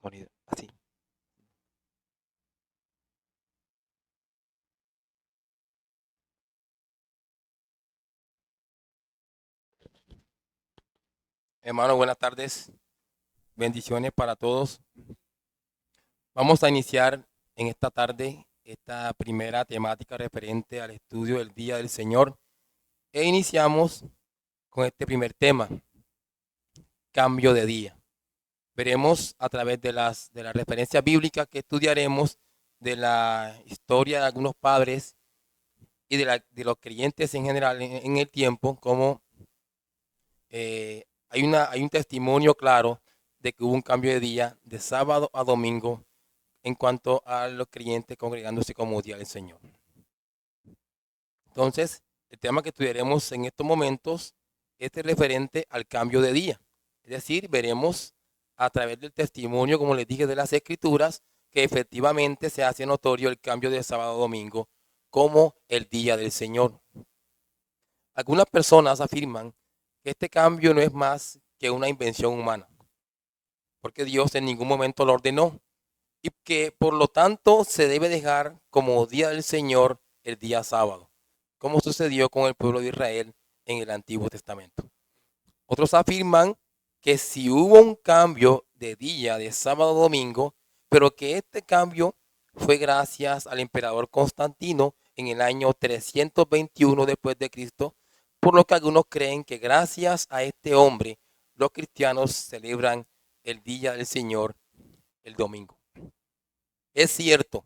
sonido, así. Hermano, buenas tardes. Bendiciones para todos. Vamos a iniciar en esta tarde esta primera temática referente al estudio del Día del Señor. E iniciamos con este primer tema, cambio de día. Veremos a través de las referencias bíblicas que estudiaremos, de la historia de algunos padres y de los creyentes en general en el tiempo, como hay un testimonio claro de que hubo un cambio de día de sábado a domingo en cuanto a los creyentes congregándose como día del Señor. Entonces, el tema que estudiaremos en estos momentos es referente al cambio de día. Es decir, veremos a través del testimonio, como les dije, de las Escrituras, que efectivamente se hace notorio el cambio de sábado a domingo como el día del Señor. Algunas personas afirman que este cambio no es más que una invención humana, porque Dios en ningún momento lo ordenó y que por lo tanto se debe dejar como día del Señor el día sábado, como sucedió con el pueblo de Israel en el Antiguo Testamento. Otros afirman que si hubo un cambio de día de sábado a domingo, pero que este cambio fue gracias al emperador Constantino en el año 321 después de Cristo, por lo que algunos creen que gracias a este hombre los cristianos celebran el día del Señor el domingo. Es cierto,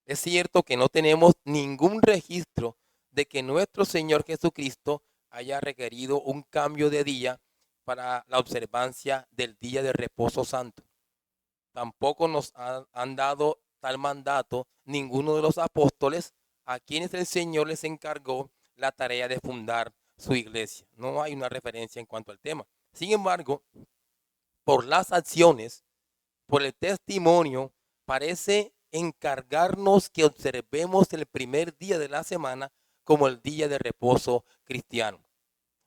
es cierto que no tenemos ningún registro de que nuestro Señor Jesucristo haya requerido un cambio de día para la observancia del día de reposo santo. Tampoco nos han dado tal mandato ninguno de los apóstoles a quienes el Señor les encargó la tarea de fundar su iglesia. No hay una referencia en cuanto al tema. Sin embargo, por las acciones, por el testimonio, parece encargarnos que observemos el primer día de la semana como el día de reposo cristiano.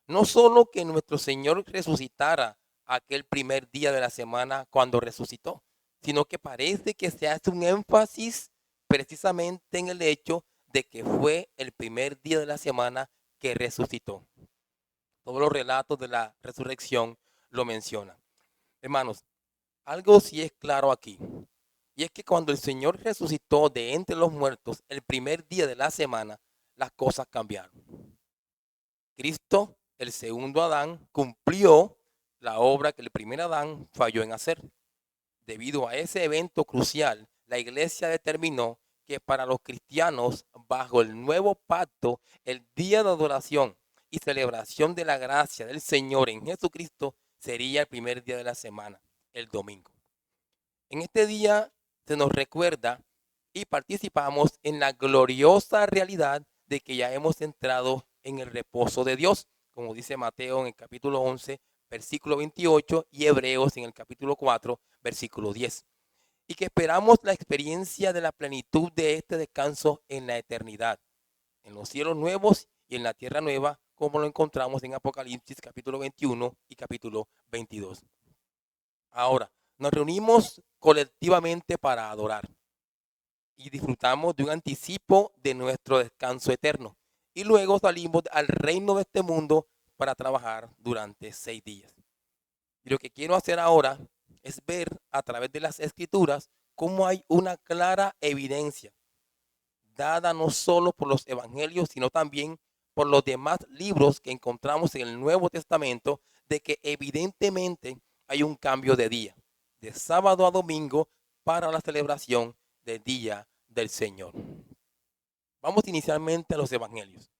No solo que nuestro Señor resucitara aquel primer día de la semana cuando resucitó, sino que parece que se hace un énfasis precisamente en el hecho de que fue el primer día de la semana que resucitó. Todos los relatos de la resurrección lo mencionan. Hermanos, algo sí es claro aquí, y es que cuando el Señor resucitó de entre los muertos el primer día de la semana, las cosas cambiaron. Cristo, el segundo Adán, cumplió la obra que el primer Adán falló en hacer. Debido a ese evento crucial, la iglesia determinó que para los cristianos, bajo el nuevo pacto, el día de adoración y celebración de la gracia del Señor en Jesucristo sería el primer día de la semana, el domingo. En este día se nos recuerda y participamos en la gloriosa realidad de que ya hemos entrado en el reposo de Dios, como dice Mateo en el capítulo 11, versículo 28 y Hebreos en el capítulo 4, versículo 10. Y que esperamos la experiencia de la plenitud de este descanso en la eternidad, en los cielos nuevos y en la tierra nueva, como lo encontramos en Apocalipsis capítulo 21 y capítulo 22. Ahora, nos reunimos colectivamente para adorar y disfrutamos de un anticipo de nuestro descanso eterno. Y luego salimos al reino de este mundo para trabajar durante 6 días. Y lo que quiero hacer ahora es ver a través de las escrituras cómo hay una clara evidencia dada no solo por los evangelios, sino también por los demás libros que encontramos en el Nuevo Testamento, de que evidentemente hay un cambio de día, de sábado a domingo, para la celebración del Día del Señor. Vamos inicialmente a los evangelios.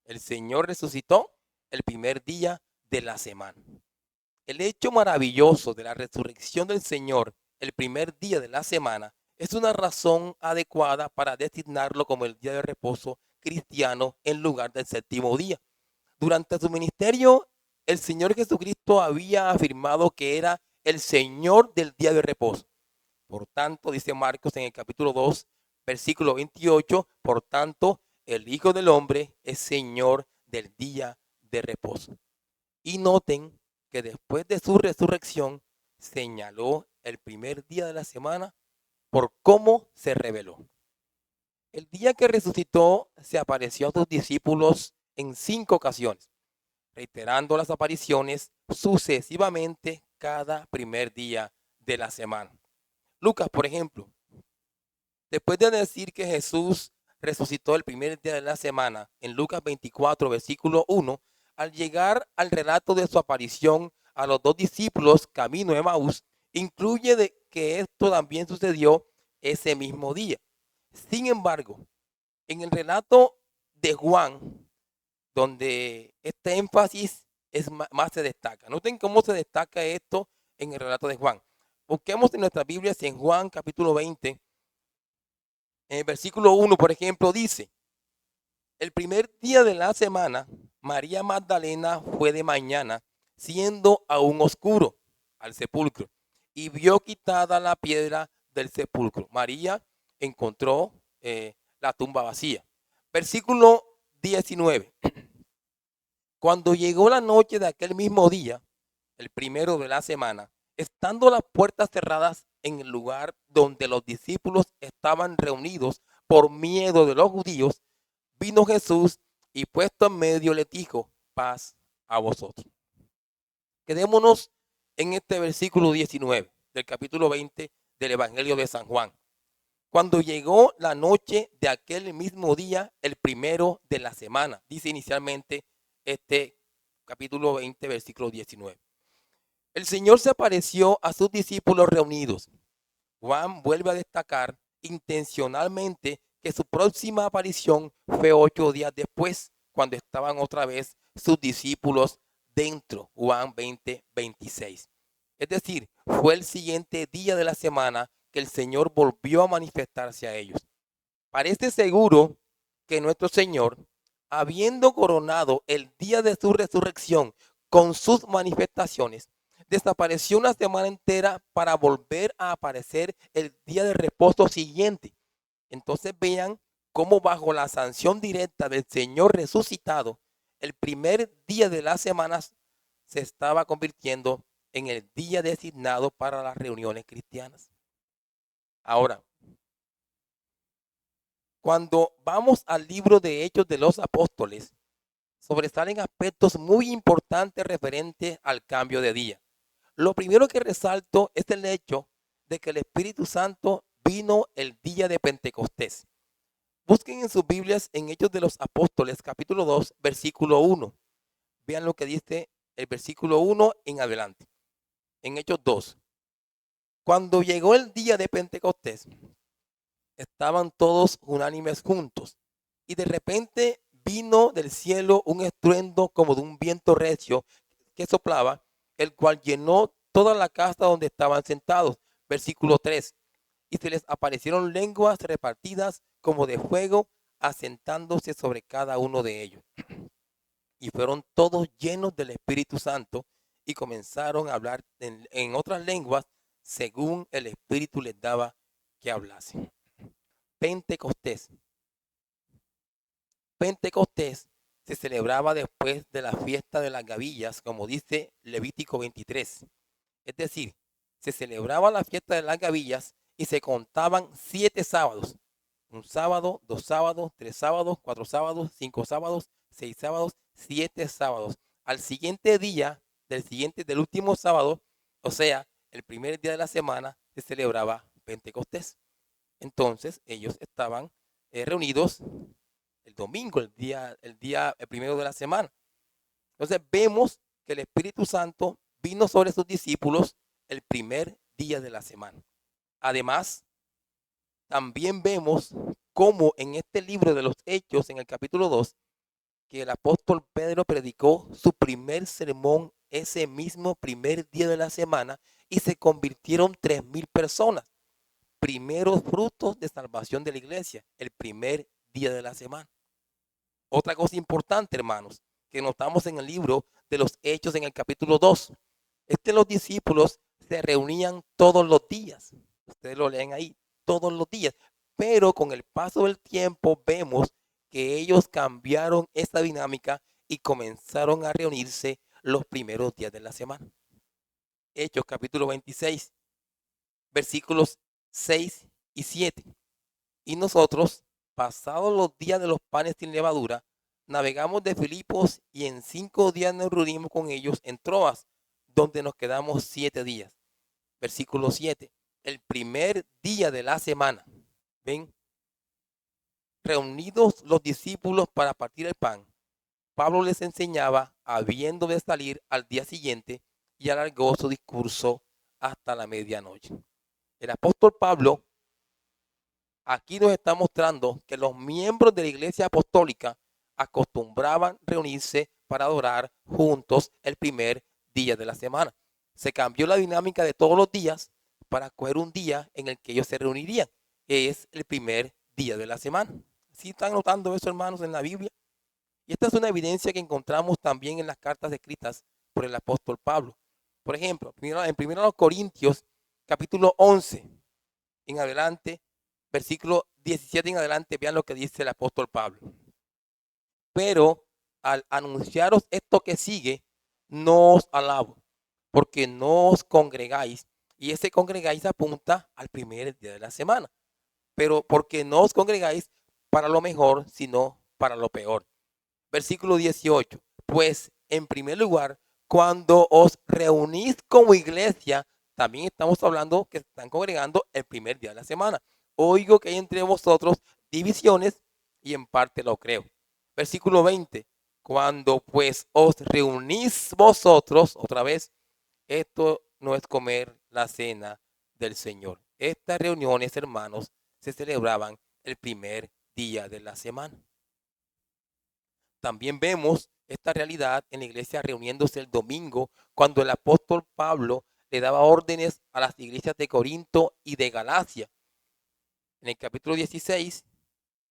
El Señor resucitó el primer día de la semana. El hecho maravilloso de la resurrección del Señor el primer día de la semana es una razón adecuada para designarlo como el día de reposo cristiano en lugar del séptimo día. Durante su ministerio, el Señor Jesucristo había afirmado que era el Señor del día de reposo. Por tanto, dice Marcos en el capítulo 2, versículo 28, por tanto, el Hijo del Hombre es Señor del día de reposo. Y noten que después de su resurrección señaló el primer día de la semana por cómo se reveló. El día que resucitó, se apareció a sus discípulos en 5 ocasiones, reiterando las apariciones sucesivamente cada primer día de la semana. Lucas, por ejemplo, después de decir que Jesús resucitó el primer día de la semana, en Lucas 24, versículo 1, al llegar al relato de su aparición a los 2 discípulos camino de Emaús, incluye de que esto también sucedió ese mismo día. Sin embargo, en el relato de Juan, donde este énfasis más se destaca. Noten cómo se destaca esto en el relato de Juan. Busquemos en nuestras Biblias en Juan capítulo 20, en el versículo 1, por ejemplo, dice: el primer día de la semana, María Magdalena fue de mañana, siendo aún oscuro, al sepulcro, y vio quitada la piedra del sepulcro. María encontró la tumba vacía. Versículo 19. Cuando llegó la noche de aquel mismo día, el primero de la semana, estando las puertas cerradas en el lugar donde los discípulos estaban reunidos por miedo de los judíos, vino Jesús y puesto en medio les dijo: paz a vosotros. Quedémonos en este versículo 19 del capítulo 20 del Evangelio de San Juan. Cuando llegó la noche de aquel mismo día, el primero de la semana, dice inicialmente este capítulo 20, versículo 19. El Señor se apareció a sus discípulos reunidos. Juan vuelve a destacar intencionalmente que su próxima aparición fue 8 días después, cuando estaban otra vez sus discípulos dentro, Juan 20, 26. Es decir, fue el siguiente día de la semana que el Señor volvió a manifestarse a ellos. Parece seguro que nuestro Señor, habiendo coronado el día de su resurrección con sus manifestaciones, desapareció una semana entera para volver a aparecer el día de reposo siguiente. Entonces vean cómo bajo la sanción directa del Señor resucitado, el primer día de las semanas se estaba convirtiendo en el día designado para las reuniones cristianas. Ahora, cuando vamos al libro de Hechos de los Apóstoles, sobresalen aspectos muy importantes referentes al cambio de día. Lo primero que resalto es el hecho de que el Espíritu Santo vino el día de Pentecostés. Busquen en sus Biblias en Hechos de los Apóstoles, capítulo 2, versículo 1. Vean lo que dice el versículo 1 en adelante. En Hechos 2. Cuando llegó el día de Pentecostés, estaban todos unánimes juntos. Y de repente vino del cielo un estruendo como de un viento recio que soplaba, el cual llenó toda la casa donde estaban sentados. Versículo 3. Y se les aparecieron lenguas repartidas como de fuego, asentándose sobre cada uno de ellos. Y fueron todos llenos del Espíritu Santo y comenzaron a hablar en otras lenguas según el Espíritu les daba que hablasen. Pentecostés. Pentecostés se celebraba después de la fiesta de las gavillas, como dice Levítico 23. Es decir, se celebraba la fiesta de las gavillas y se contaban 7 sábados. Un sábado, 2 sábados, 3 sábados, 4 sábados, 5 sábados, 6 sábados, 7 sábados. Al siguiente día, del último sábado, o sea, el primer día de la semana, se celebraba Pentecostés. Entonces, ellos estaban reunidos el domingo, el primero de la semana. Entonces, vemos que el Espíritu Santo vino sobre sus discípulos el primer día de la semana. Además, también vemos cómo en este libro de los Hechos, en el capítulo 2, que el apóstol Pedro predicó su primer sermón ese mismo primer día de la semana y se convirtieron 3,000 personas. Primeros frutos de salvación de la iglesia, el primer día de la semana. Otra cosa importante, hermanos, que notamos en el libro de los Hechos en el capítulo 2, es que los discípulos se reunían todos los días. Ustedes lo leen ahí, todos los días. Pero con el paso del tiempo vemos que ellos cambiaron esta dinámica y comenzaron a reunirse los primeros días de la semana. Hechos capítulo 26. versículos 6 y 7. Y nosotros, pasados los días de los panes sin levadura, navegamos de Filipos y en 5 días nos reunimos con ellos en Troas, donde nos quedamos 7 días. Versículo 7. El primer día de la semana. ¿Ven? Reunidos los discípulos para partir el pan, Pablo les enseñaba, habiendo de salir al día siguiente, y alargó su discurso hasta la medianoche. El apóstol Pablo aquí nos está mostrando que los miembros de la iglesia apostólica acostumbraban reunirse para adorar juntos el primer día de la semana. Se cambió la dinámica de todos los días para coger un día en el que ellos se reunirían. Es el primer día de la semana. ¿Sí están notando eso, hermanos, en la Biblia? Y esta es una evidencia que encontramos también en las cartas escritas por el apóstol Pablo. Por ejemplo, en 1 Corintios, capítulo 11, en adelante, versículo 17 en adelante, vean lo que dice el apóstol Pablo. Pero al anunciaros esto que sigue, no os alabo, porque no os congregáis. Y ese congregáis apunta al primer día de la semana. Pero porque no os congregáis para lo mejor, sino para lo peor. Versículo 18. Pues en primer lugar, cuando os reunís como iglesia, también estamos hablando que están congregando el primer día de la semana. Oigo que hay entre vosotros divisiones y en parte lo creo. Versículo 20. Cuando pues os reunís vosotros, otra vez, esto no es comer la cena del Señor. Estas reuniones, hermanos, se celebraban el primer día de la semana. También vemos esta realidad en la iglesia reuniéndose el domingo, cuando el apóstol Pablo le daba órdenes a las iglesias de Corinto y de Galacia. En el capítulo 16,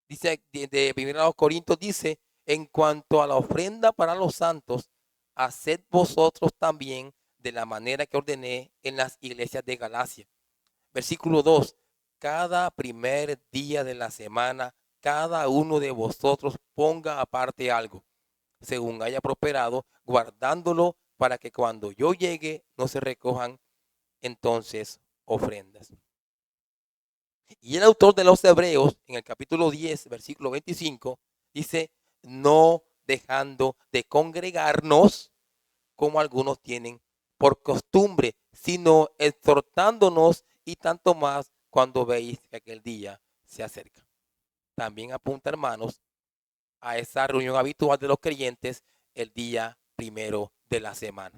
dice, de 1 Corintios dice, en cuanto a la ofrenda para los santos, haced vosotros también de la manera que ordené en las iglesias de Galacia. Versículo 2, cada primer día de la semana, cada uno de vosotros ponga aparte algo, según haya prosperado, guardándolo para que cuando yo llegue no se recojan entonces ofrendas. Y el autor de los Hebreos, en el capítulo 10, versículo 25, dice, no dejando de congregarnos como algunos tienen por costumbre, sino exhortándonos y tanto más cuando veis que aquel día se acerca. También apunta, hermanos, a esa reunión habitual de los creyentes el día primero de la semana.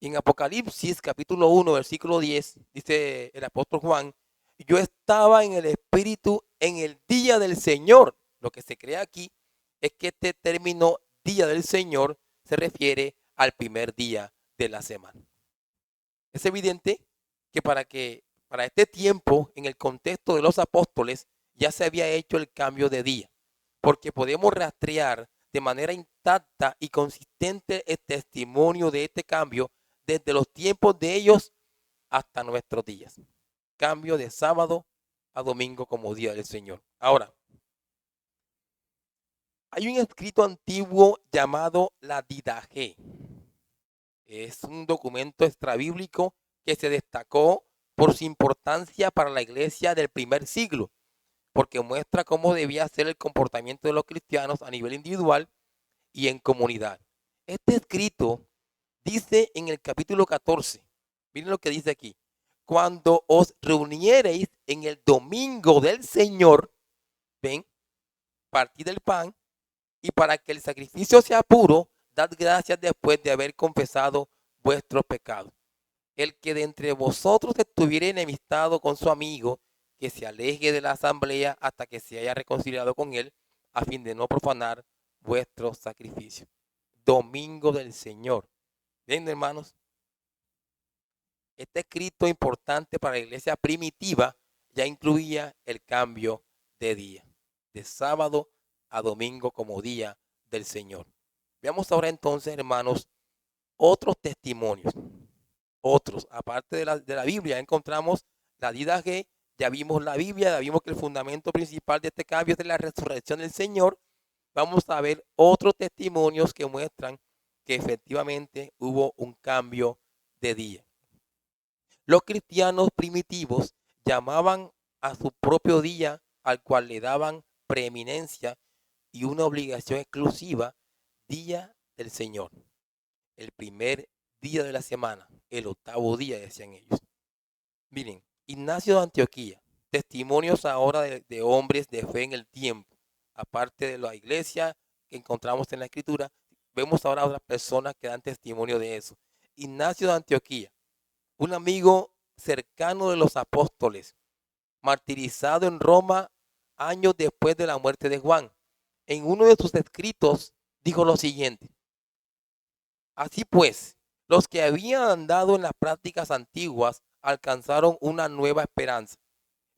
En Apocalipsis capítulo 1, versículo 10, dice el apóstol Juan, yo estaba en el Espíritu en el día del Señor. Lo que se cree aquí es que este término día del Señor se refiere al primer día de la semana. Es evidente que para este tiempo, en el contexto de los apóstoles, ya se había hecho el cambio de día, porque podemos rastrear de manera intacta y consistente el testimonio de este cambio desde los tiempos de ellos hasta nuestros días. Cambio de sábado a domingo como día del Señor. Ahora, hay un escrito antiguo llamado la Didache. Es un documento extrabíblico que se destacó por su importancia para la iglesia del primer siglo, porque muestra cómo debía ser el comportamiento de los cristianos a nivel individual y en comunidad. Este escrito dice en el capítulo 14, miren lo que dice aquí, cuando os reuniereis en el domingo del Señor, ven, partid el pan, y para que el sacrificio sea puro, dad gracias después de haber confesado vuestros pecados. El que de entre vosotros estuviere enemistado con su amigo, que se aleje de la asamblea hasta que se haya reconciliado con él, a fin de no profanar vuestro sacrificio. Domingo del Señor. Bien, hermanos, este escrito importante para la iglesia primitiva ya incluía el cambio de día, de sábado a domingo como día del Señor. Veamos ahora entonces, hermanos, otros testimonios. Otros, aparte de la Biblia, encontramos la Didache, ya vimos la Biblia, ya vimos que el fundamento principal de este cambio es de la resurrección del Señor. Vamos a ver otros testimonios que muestran que efectivamente hubo un cambio de día. Los cristianos primitivos llamaban a su propio día, al cual le daban preeminencia y una obligación exclusiva, Día del Señor. El primer día de la semana, el octavo día, decían ellos. Miren, Ignacio de Antioquía, testimonios ahora de hombres de fe en el tiempo, aparte de la iglesia que encontramos en la escritura, vemos ahora otras personas que dan testimonio de eso. Ignacio de Antioquía, un amigo cercano de los apóstoles, martirizado en Roma años después de la muerte de Juan. En uno de sus escritos dijo lo siguiente: así pues, los que habían andado en las prácticas antiguas alcanzaron una nueva esperanza,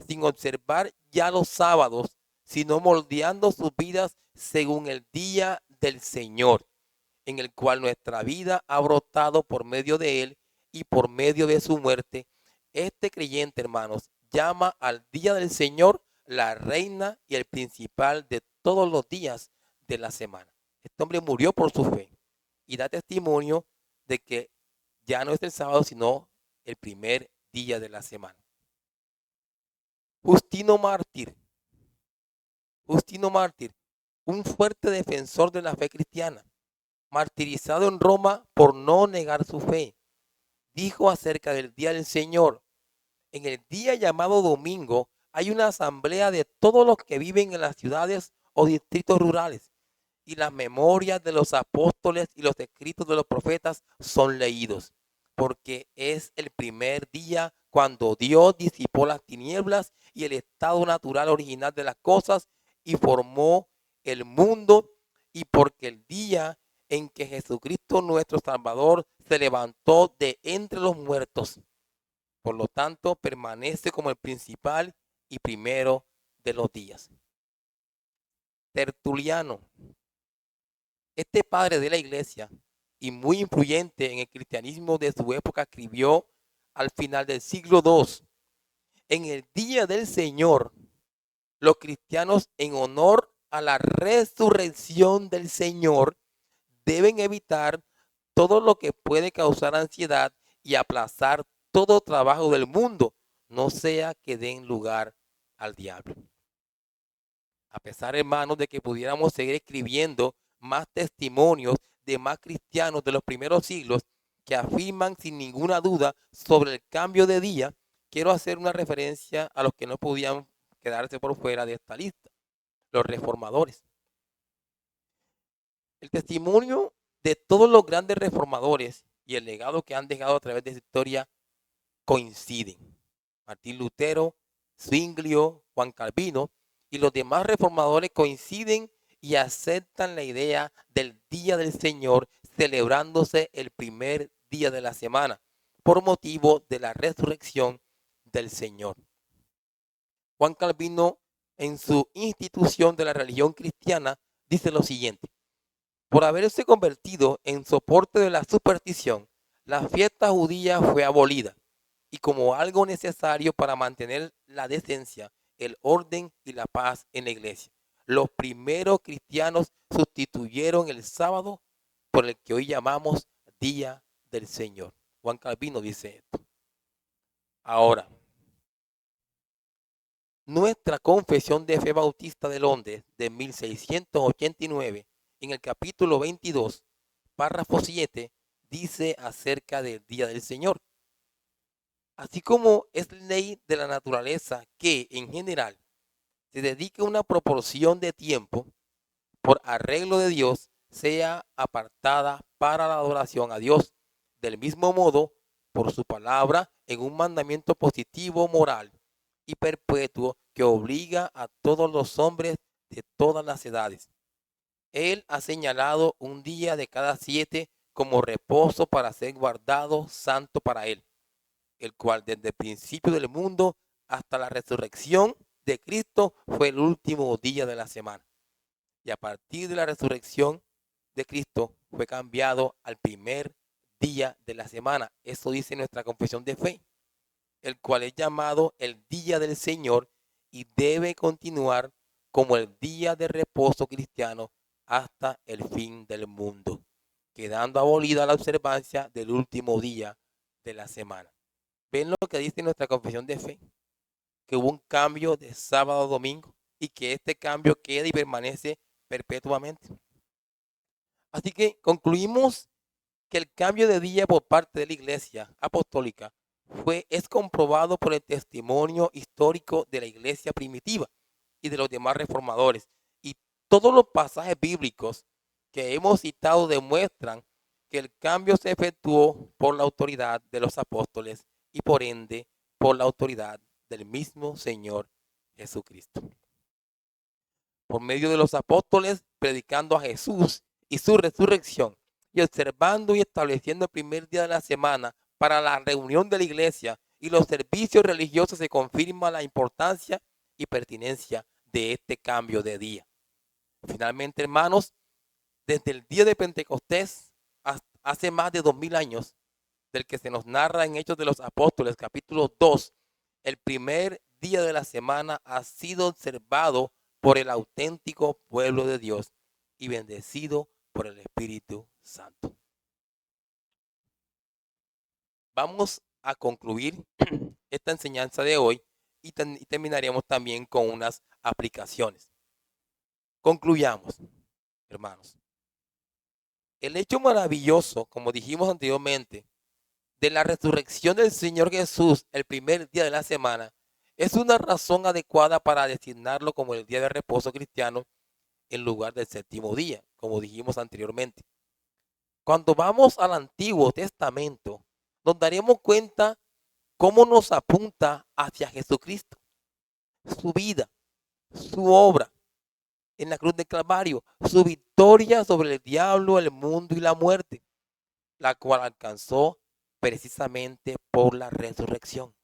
sin observar ya los sábados, sino moldeando sus vidas según el día del Señor, en el cual nuestra vida ha brotado por medio de él y por medio de su muerte. Este creyente, hermanos, llama al día del Señor la reina y el principal de todos los días de la semana. Este hombre murió por su fe y da testimonio de que ya no es el sábado, sino el primer día de la semana. Justino Mártir. Justino Mártir, un fuerte defensor de la fe cristiana, martirizado en Roma por no negar su fe, dijo acerca del día del Señor: en el día llamado domingo hay una asamblea de todos los que viven en las ciudades o distritos rurales, y las memorias de los apóstoles y los escritos de los profetas son leídos, porque es el primer día cuando Dios disipó las tinieblas y el estado natural original de las cosas y formó el mundo, y porque el día en que Jesucristo nuestro Salvador se levantó de entre los muertos. Por lo tanto, permanece como el principal y primero de los días. Tertuliano. Este padre de la iglesia y muy influyente en el cristianismo de su época escribió al final del siglo II: en el día del Señor, los cristianos, en honor a la resurrección del Señor, deben evitar todo lo que puede causar ansiedad y aplazar todo trabajo del mundo, no sea que den lugar al diablo. A pesar, hermanos, de que pudiéramos seguir escribiendo más testimonios de más cristianos de los primeros siglos que afirman sin ninguna duda sobre el cambio de día, quiero hacer una referencia a los que no podían quedarse por fuera de esta lista: los reformadores. El testimonio de todos los grandes reformadores y el legado que han dejado a través de su historia coinciden. Martín Lutero, Zwinglio, Juan Calvino y los demás reformadores coinciden y aceptan la idea del día del Señor, celebrándose el primer día de la semana por motivo de la resurrección del Señor. Juan Calvino, en su Institución de la Religión Cristiana, dice lo siguiente: por haberse convertido en soporte de la superstición, la fiesta judía fue abolida, y como algo necesario para mantener la decencia, el orden y la paz en la iglesia, los primeros cristianos sustituyeron el sábado por el que hoy llamamos Día del Señor. Juan Calvino dice esto. Ahora, nuestra Confesión de Fe Bautista de Londres de 1689, en el capítulo 22, párrafo 7, dice acerca del Día del Señor: así como es ley de la naturaleza que, en general, se dedique una proporción de tiempo, por arreglo de Dios, sea apartada para la adoración a Dios, del mismo modo, por su palabra, en un mandamiento positivo, moral y perpetuo que obliga a todos los hombres de todas las edades. Él ha señalado un día de cada 7 como reposo para ser guardado santo para él, el cual desde el principio del mundo hasta la resurrección de Cristo fue el último día de la semana. Y a partir de la resurrección de Cristo fue cambiado al primer día de la semana. Eso dice nuestra confesión de fe, el cual es llamado el día del Señor y debe continuar como el día de reposo cristiano hasta el fin del mundo, quedando abolida la observancia del último día de la semana. ¿Ven lo que dice nuestra confesión de fe? Que hubo un cambio de sábado a domingo y que este cambio queda y permanece perpetuamente. Así que concluimos que el cambio de día por parte de la Iglesia Apostólica es comprobado por el testimonio histórico de la Iglesia primitiva y de los demás reformadores. Y todos los pasajes bíblicos que hemos citado demuestran que el cambio se efectuó por la autoridad de los apóstoles y por ende por la autoridad del mismo Señor Jesucristo. Por medio de los apóstoles, predicando a Jesús y su resurrección, y observando y estableciendo el primer día de la semana para la reunión de la iglesia y los servicios religiosos, se confirma la importancia y pertinencia de este cambio de día. Finalmente, hermanos, desde el día de Pentecostés, hace más de 2000 años, del que se nos narra en Hechos de los Apóstoles, capítulo 2, el primer día de la semana ha sido observado por el auténtico pueblo de Dios y bendecido por el Espíritu Santo. Vamos a concluir esta enseñanza de hoy y terminaremos también con unas aplicaciones. Concluyamos, hermanos. El hecho maravilloso, como dijimos anteriormente, de la resurrección del Señor Jesús el primer día de la semana es una razón adecuada para designarlo como el día de reposo cristiano en lugar del séptimo día, como dijimos anteriormente. Cuando vamos al Antiguo Testamento, nos daremos cuenta cómo nos apunta hacia Jesucristo, su vida, su obra en la cruz del Calvario, su victoria sobre el diablo, el mundo y la muerte, la cual alcanzó precisamente por la resurrección.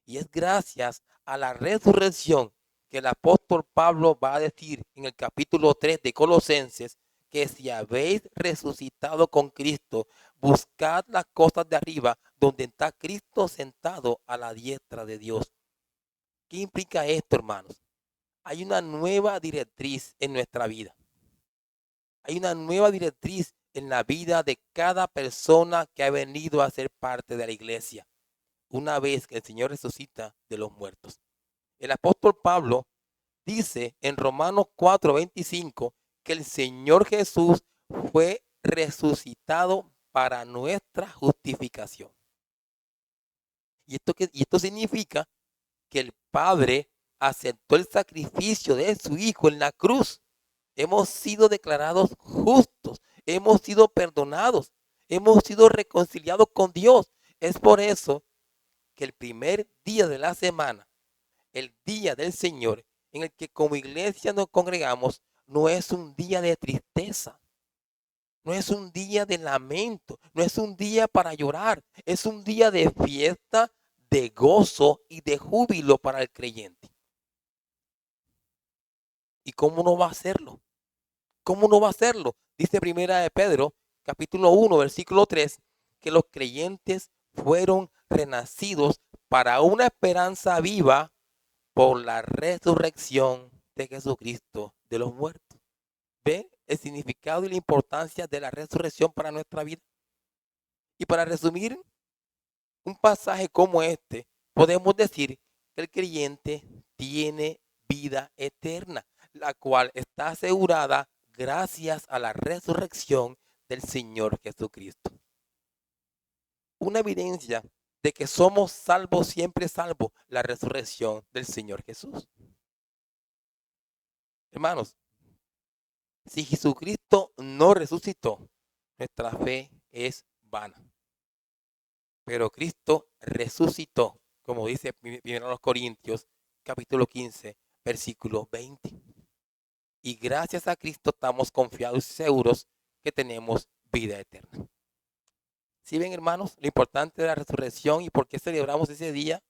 Y es gracias a la resurrección que el apóstol Pablo va a decir en el capítulo 3 de Colosenses que si habéis resucitado con Cristo, buscad las cosas de arriba donde está Cristo sentado a la diestra de Dios. ¿Qué implica esto, hermanos? Hay una nueva directriz en nuestra vida. Hay una nueva directriz en la vida de cada persona que ha venido a ser parte de la iglesia, una vez que el Señor resucita de los muertos. El apóstol Pablo dice en Romanos 4:25 que el Señor Jesús fue resucitado para nuestra justificación. Y esto significa que el Padre aceptó el sacrificio de su Hijo en la cruz. Hemos sido declarados justos, hemos sido perdonados, hemos sido reconciliados con Dios. Es por eso que el primer día de la semana, el día del Señor, en el que como iglesia nos congregamos, no es un día de tristeza, no es un día de lamento, no es un día para llorar, es un día de fiesta, de gozo y de júbilo para el creyente. ¿Y cómo no va a hacerlo? ¿Cómo no va a hacerlo? Dice Primera de Pedro, capítulo 1, versículo 3, que los creyentes fueron renacidos para una esperanza viva por la resurrección de Jesucristo de los muertos. ¿Ve el significado y la importancia de la resurrección para nuestra vida? Y para resumir un pasaje como este, podemos decir que el creyente tiene vida eterna, la cual está asegurada gracias a la resurrección del Señor Jesucristo. Una evidencia de que somos salvos, siempre salvos, la resurrección del Señor Jesús. Hermanos, si Jesucristo no resucitó, nuestra fe es vana. Pero Cristo resucitó, como dice 1 Corintios, capítulo 15, versículo 20. Y gracias a Cristo estamos confiados y seguros que tenemos vida eterna. ¿Sí ven, hermanos, lo importante de la resurrección y por qué celebramos ese día,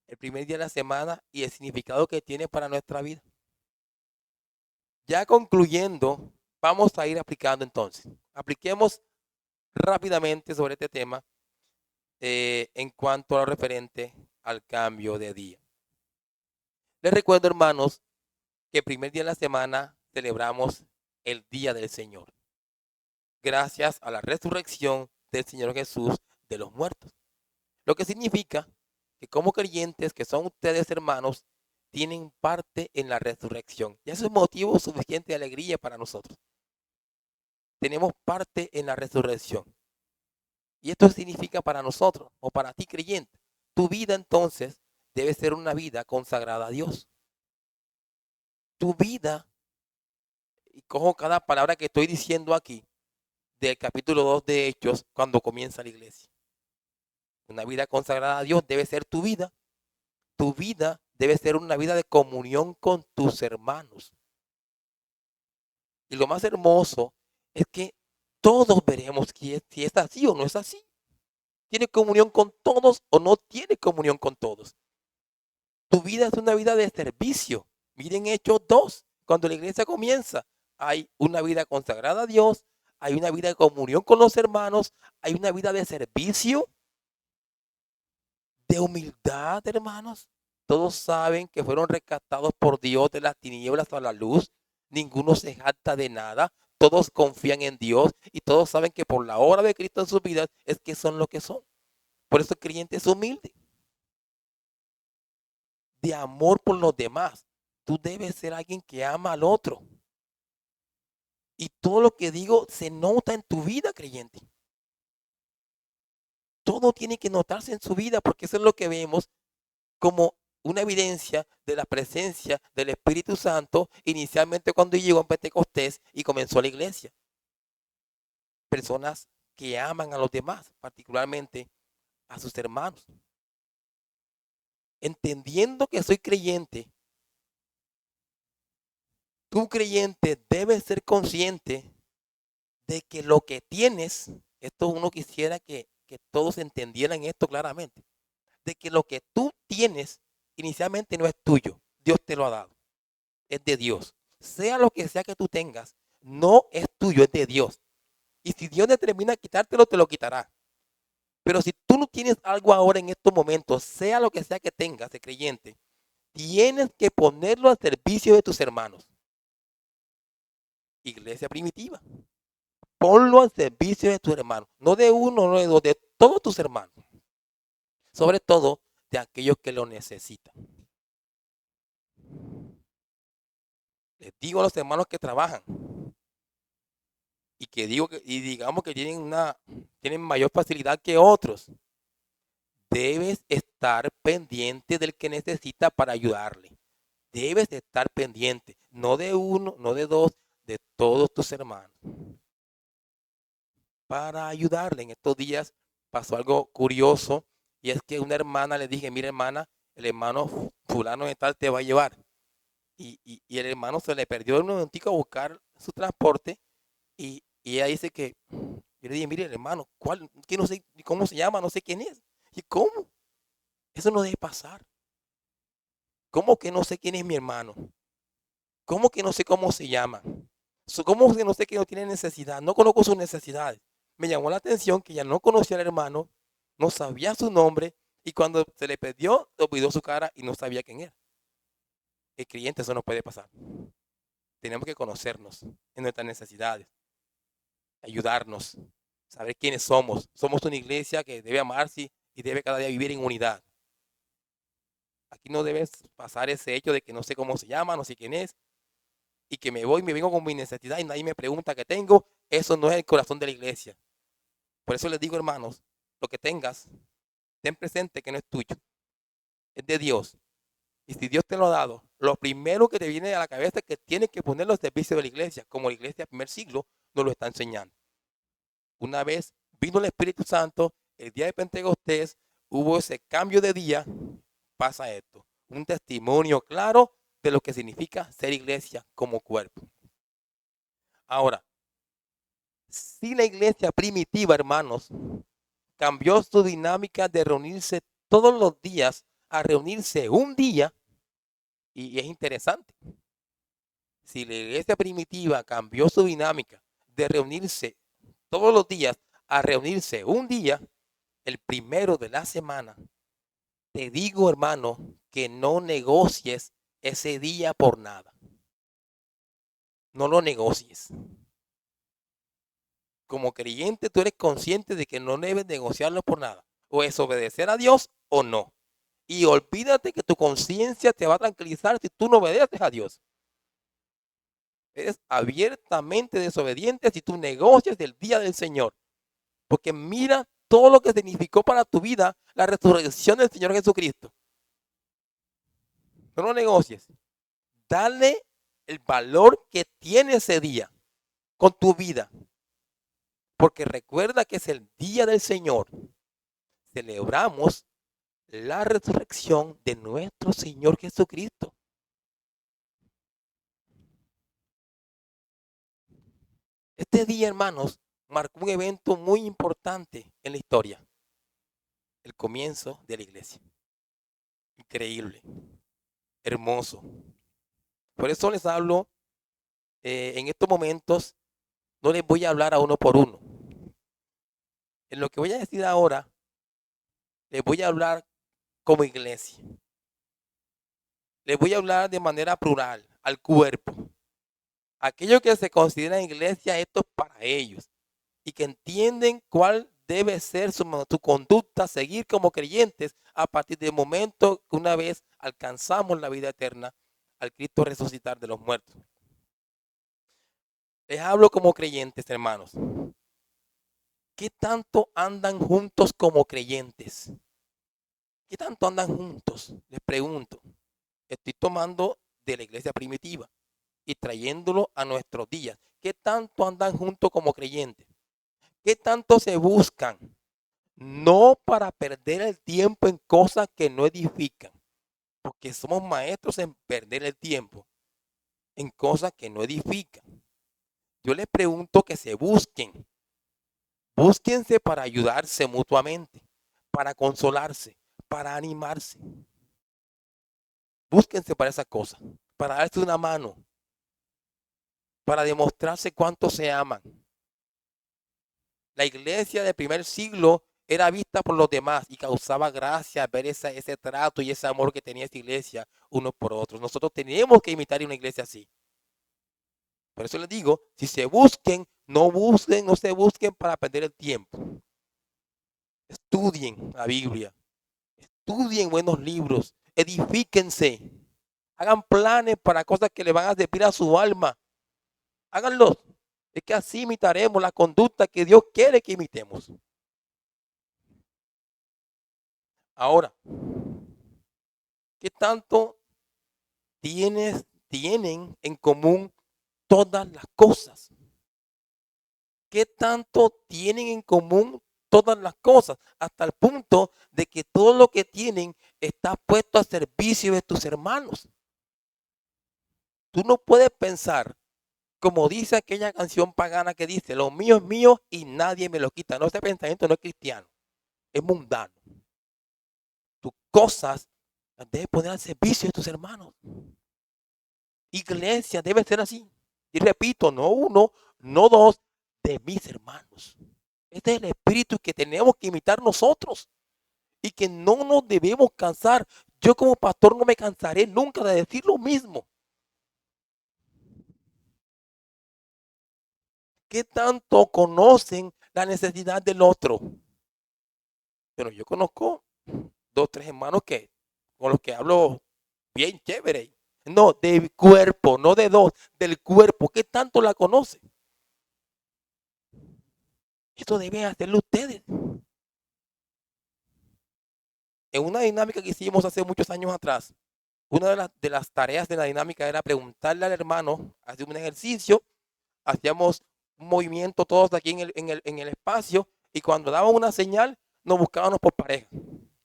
el primer día de la semana, y el significado que tiene para nuestra vida? Ya concluyendo, vamos a ir aplicando entonces. Apliquemos rápidamente sobre este tema en cuanto a lo referente al cambio de día. Les recuerdo, hermanos, que el primer día de la semana celebramos el Día del Señor, gracias a la resurrección del Señor Jesús de los muertos. Lo que significa que como creyentes, que son ustedes hermanos, tienen parte en la resurrección. Y eso es motivo suficiente de alegría para nosotros. Tenemos parte en la resurrección. Y esto significa para nosotros o para ti creyente. Tu vida entonces debe ser una vida consagrada a Dios. Tu vida, y cojo cada palabra que estoy diciendo aquí, del capítulo 2 de Hechos, cuando comienza la iglesia. Una vida consagrada a Dios debe ser tu vida. Tu vida debe ser una vida de comunión con tus hermanos. Y lo más hermoso es que todos veremos si es así o no es así. ¿Tiene comunión con todos o no tiene comunión con todos? Tu vida es una vida de servicio. Miren Hechos 2, cuando la iglesia comienza, hay una vida consagrada a Dios, hay una vida de comunión con los hermanos, hay una vida de servicio, de humildad, hermanos. Todos saben que fueron rescatados por Dios de las tinieblas a la luz. Ninguno se jacta de nada. Todos confían en Dios y todos saben que por la obra de Cristo en sus vidas es que son lo que son. Por eso el creyente es humilde. De amor por los demás. Tú debes ser alguien que ama al otro. Y todo lo que digo se nota en tu vida, creyente. Todo tiene que notarse en su vida porque eso es lo que vemos como una evidencia de la presencia del Espíritu Santo inicialmente cuando llegó en Pentecostés y comenzó la iglesia. Personas que aman a los demás, particularmente a sus hermanos. Entendiendo que soy creyente, tú creyente debes ser consciente de que lo que tienes, esto uno quisiera que todos entendieran esto claramente, de que lo que tú tienes inicialmente no es tuyo, Dios te lo ha dado, es de Dios. Sea lo que sea que tú tengas, no es tuyo, es de Dios. Y si Dios determina quitártelo, te lo quitará. Pero si tú no tienes algo ahora en estos momentos, sea lo que sea que tengas de creyente, tienes que ponerlo al servicio de tus hermanos. Iglesia primitiva. Ponlo al servicio de tus hermanos. No de uno, no de dos, de todos tus hermanos. Sobre todo de aquellos que lo necesitan. Les digo a los hermanos que trabajan y digamos que tienen mayor facilidad que otros. Debes estar pendiente del que necesita para ayudarle. Debes estar pendiente, no de uno, no de dos, de todos tus hermanos. Para ayudarle. En estos días pasó algo curioso y es que una hermana le dije, mira hermana, el hermano fulano de tal te va a llevar. Y el hermano se le perdió un momentico a buscar su transporte y ella dice que, yo le dije, mire hermano, ¿cuál? Que no sé cómo se llama, no sé quién es. ¿Y cómo? Eso no debe pasar. ¿Cómo que no sé quién es mi hermano? ¿Cómo que no sé cómo se llama? ¿Cómo que no sé que no tiene necesidad? No conozco sus necesidades. Me llamó la atención que ya no conocía al hermano, no sabía su nombre y cuando se le perdió, olvidó su cara y no sabía quién era. El creyente eso no puede pasar. Tenemos que conocernos en nuestras necesidades, ayudarnos, saber quiénes somos. Somos una iglesia que debe amarse y debe cada día vivir en unidad. Aquí no debes pasar ese hecho de que no sé cómo se llama, no sé quién es, y que me vengo con mi necesidad y nadie me pregunta qué tengo. Eso no es el corazón de la iglesia. Por eso les digo, hermanos, lo que tengas, ten presente que no es tuyo, es de Dios. Y si Dios te lo ha dado, lo primero que te viene a la cabeza es que tienes que ponerlo al servicio de la iglesia, como la iglesia del primer siglo nos lo está enseñando. Una vez vino el Espíritu Santo, el día de Pentecostés, hubo ese cambio de día, pasa esto. Un testimonio claro de lo que significa ser iglesia como cuerpo. Ahora, si la iglesia primitiva, hermanos, cambió su dinámica de reunirse todos los días a reunirse un día, y es interesante. Si la iglesia primitiva cambió su dinámica de reunirse todos los días a reunirse un día, el primero de la semana, te digo, hermano, que no negocies ese día por nada. No lo negocies. Como creyente, tú eres consciente de que no debes negociarlo por nada. o es obedecer a Dios o no. Y olvídate que tu conciencia te va a tranquilizar si tú no obedeces a Dios. Eres abiertamente desobediente si tú negocias el día del Señor. Porque mira todo lo que significó para tu vida la resurrección del Señor Jesucristo. No lo negocies. Dale el valor que tiene ese día con tu vida. Porque recuerda que es el día del Señor. Celebramos la resurrección de nuestro Señor Jesucristo. Este día, hermanos, marcó un evento muy importante en la historia. El comienzo de la iglesia. Increíble. Hermoso. Por eso les hablo en estos momentos. No les voy a hablar a uno por uno. En lo que voy a decir ahora, les voy a hablar como iglesia. Les voy a hablar de manera plural, al cuerpo. Aquellos que se consideran iglesia, esto es para ellos. Y que entienden cuál debe ser su conducta, seguir como creyentes a partir del momento que una vez alcanzamos la vida eterna al Cristo resucitar de los muertos. Les hablo como creyentes, hermanos. ¿Qué tanto andan juntos como creyentes? ¿Qué tanto andan juntos? Les pregunto. Estoy tomando de la iglesia primitiva y trayéndolo a nuestros días. ¿Qué tanto andan juntos como creyentes? ¿Qué tanto se buscan? No para perder el tiempo en cosas que no edifican, porque somos maestros en perder el tiempo en cosas que no edifican. Yo les pregunto que se busquen. Búsquense para ayudarse mutuamente, para consolarse, para animarse. Búsquense para esas cosas, para darse una mano, para demostrarse cuánto se aman. La iglesia del primer siglo era vista por los demás y causaba gracia ver ese trato y ese amor que tenía esta iglesia unos por otros. Nosotros tenemos que imitar una iglesia así. Por eso les digo, si se busquen, no se busquen para perder el tiempo. Estudien la Biblia, estudien buenos libros, edifíquense, hagan planes para cosas que le van a servir a su alma. Háganlos. Es que así imitaremos la conducta que Dios quiere que imitemos. Ahora, ¿qué tanto tienen en común todas las cosas? ¿Qué tanto tienen en común todas las cosas? Hasta el punto de que todo lo que tienen está puesto a servicio de tus hermanos. Tú no puedes pensar, como dice aquella canción pagana que dice, lo mío es mío y nadie me lo quita. No, ese pensamiento no es cristiano, es mundano. Tus cosas las debes poner al servicio de tus hermanos. Iglesia debe ser así. Y repito, no uno, no dos, de mis hermanos. Este es el espíritu que tenemos que imitar nosotros y que no nos debemos cansar. Yo como pastor no me cansaré nunca de decir lo mismo. ¿Qué tanto conocen la necesidad del otro? Pero yo conozco dos, tres hermanos con los que hablo bien chévere. No, del cuerpo, no de dos, del cuerpo. ¿Qué tanto la conocen? Esto deben hacerlo ustedes. En una dinámica que hicimos hace muchos años atrás, una de las tareas de la dinámica era preguntarle al hermano, hacer un ejercicio, hacíamos un movimiento todos aquí en el espacio y cuando daban una señal nos buscábamos por pareja,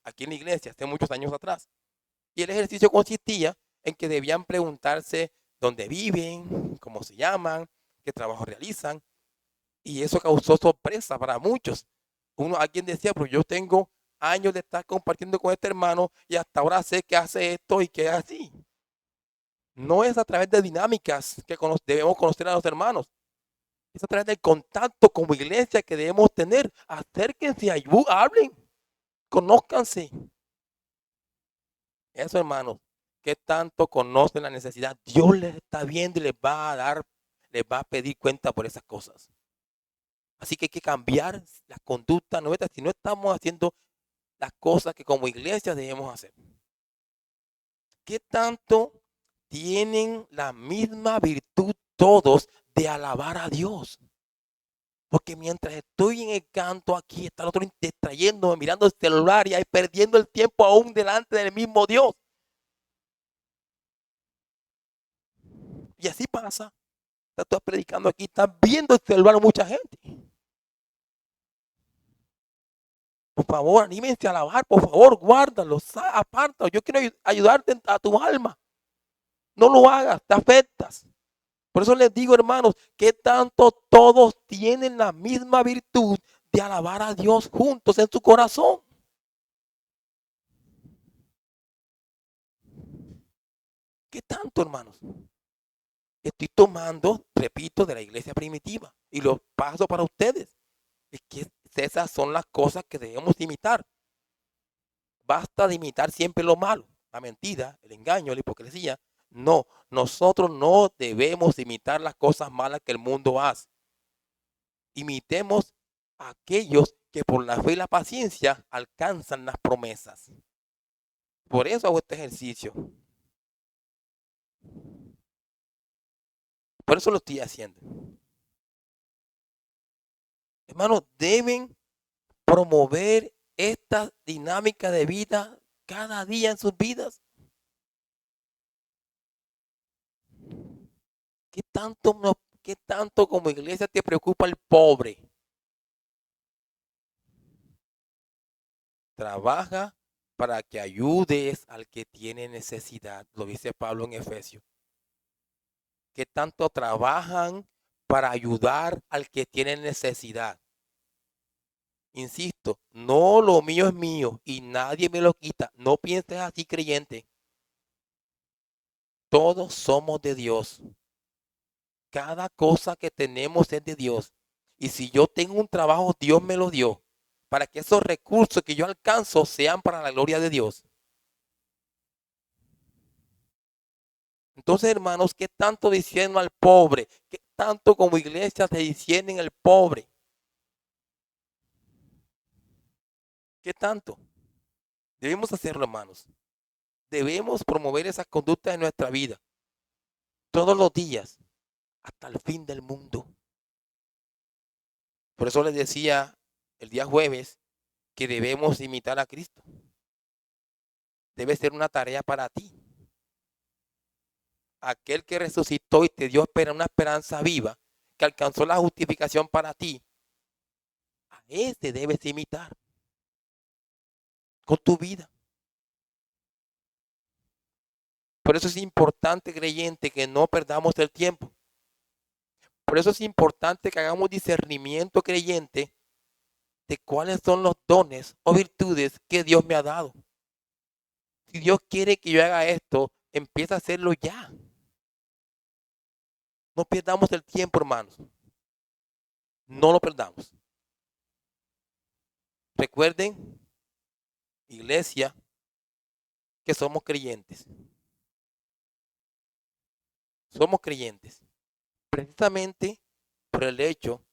aquí en la iglesia, hace muchos años atrás. Y el ejercicio consistía en que debían preguntarse dónde viven, cómo se llaman, qué trabajo realizan. Y eso causó sorpresa para muchos. Alguien decía, pero yo tengo años de estar compartiendo con este hermano y hasta ahora sé que hace esto y que es así. No es a través de dinámicas que debemos conocer a los hermanos. Es a través del contacto como iglesia que debemos tener. Acérquense, hablen, conózcanse. Eso, hermanos, que tanto conocen la necesidad, Dios les está viendo y les va a pedir cuenta por esas cosas. Así que hay que cambiar la conducta nuestra. Si no estamos haciendo las cosas que como iglesia debemos hacer. ¿Qué tanto tienen la misma virtud todos de alabar a Dios? Porque mientras estoy en el canto, aquí está el otro distrayéndome, mirando el celular y ahí perdiendo el tiempo aún delante del mismo Dios. Y así pasa. Estás predicando aquí, estás viendo el celular a mucha gente. Por favor, anímense a alabar, por favor, guárdalo, apártalo. Yo quiero ayudarte a tu alma. No lo hagas, te afectas. Por eso les digo, hermanos, que tanto todos tienen la misma virtud de alabar a Dios juntos en su corazón. ¿Qué tanto, hermanos? Estoy tomando, repito, de la iglesia primitiva y lo paso para ustedes. Es que esas son las cosas que debemos imitar. Basta de imitar siempre lo malo, la mentira, el engaño, la hipocresía. No, nosotros no debemos imitar las cosas malas que el mundo hace. Imitemos a aquellos que por la fe y la paciencia alcanzan las promesas. Por eso hago este ejercicio. Por eso lo estoy haciendo. Hermanos, deben promover esta dinámica de vida cada día en sus vidas. ¿Qué tanto como iglesia te preocupa el pobre? Trabaja para que ayudes al que tiene necesidad, lo dice Pablo en Efesios. ¿Qué tanto trabajan para ayudar al que tiene necesidad? Insisto, no, lo mío es mío y nadie me lo quita. No pienses así, creyente. Todos somos de Dios. Cada cosa que tenemos es de Dios. Y si yo tengo un trabajo, Dios me lo dio para que esos recursos que yo alcanzo sean para la gloria de Dios. Entonces, hermanos, ¿qué tanto diciendo al pobre? ¿Qué tanto como iglesia se dicienden al pobre? ¿Qué tanto? Debemos hacerlo, hermanos. Debemos promover esas conductas en nuestra vida. Todos los días, hasta el fin del mundo. Por eso les decía el día jueves que debemos imitar a Cristo. Debe ser una tarea para ti. Aquel que resucitó y te dio una esperanza viva, que alcanzó la justificación para ti, a ese debes imitar con tu vida. Por eso es importante, creyente, que no perdamos el tiempo. Por eso es importante que hagamos discernimiento, creyente, de cuáles son los dones o virtudes que Dios me ha dado. Si Dios quiere que yo haga esto, empieza a hacerlo ya. No perdamos el tiempo, hermanos. No lo perdamos. Recuerden, iglesia, que somos creyentes. Somos creyentes. Precisamente por el hecho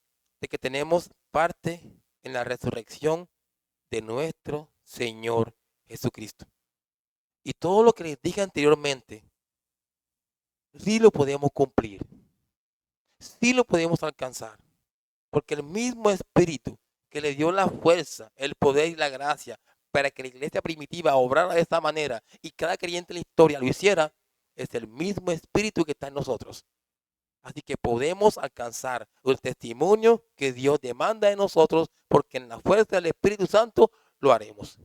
de que tenemos parte en la resurrección de nuestro Señor Jesucristo. Y todo lo que les dije anteriormente, sí lo podemos cumplir. Sí lo podemos alcanzar. Porque el mismo Espíritu que le dio la fuerza, el poder y la gracia para que la iglesia primitiva obrara de esta manera y cada creyente en la historia lo hiciera, es el mismo Espíritu que está en nosotros. Así que podemos alcanzar el testimonio que Dios demanda de nosotros, porque en la fuerza del Espíritu Santo lo haremos.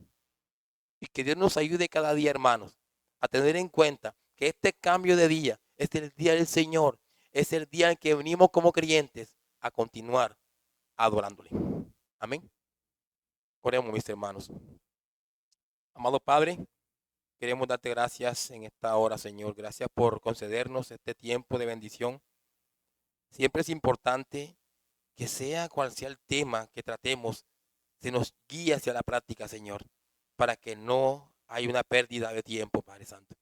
Y que Dios nos ayude cada día, hermanos, a tener en cuenta que este cambio de día es el día del Señor, es el día en que venimos como creyentes a continuar adorándole. Amén. Oremos, mis hermanos. Amado Padre, queremos darte gracias en esta hora, Señor. Gracias por concedernos este tiempo de bendición. Siempre es importante que sea cual sea el tema que tratemos, se nos guíe hacia la práctica, Señor, para que no haya una pérdida de tiempo, Padre Santo.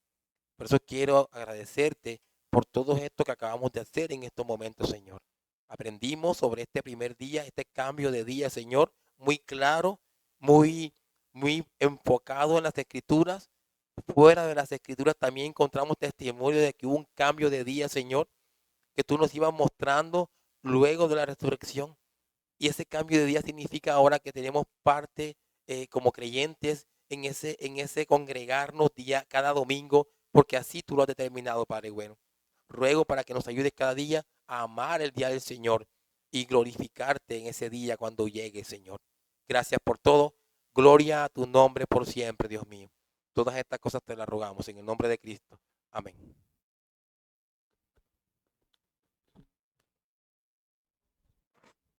Por eso quiero agradecerte por todo esto que acabamos de hacer en estos momentos, Señor. Aprendimos sobre este primer día, este cambio de día, Señor, muy claro, muy muy enfocado en las Escrituras. Fuera de las Escrituras también encontramos testimonio de que hubo un cambio de día, Señor, que tú nos ibas mostrando luego de la resurrección. Y ese cambio de día significa ahora que tenemos parte como creyentes en ese congregarnos día, cada domingo, porque así tú lo has determinado, Padre bueno. Ruego para que nos ayudes cada día a amar el día del Señor y glorificarte en ese día cuando llegue, Señor. Gracias por todo. Gloria a tu nombre por siempre, Dios mío. Todas estas cosas te las rogamos en el nombre de Cristo. Amén.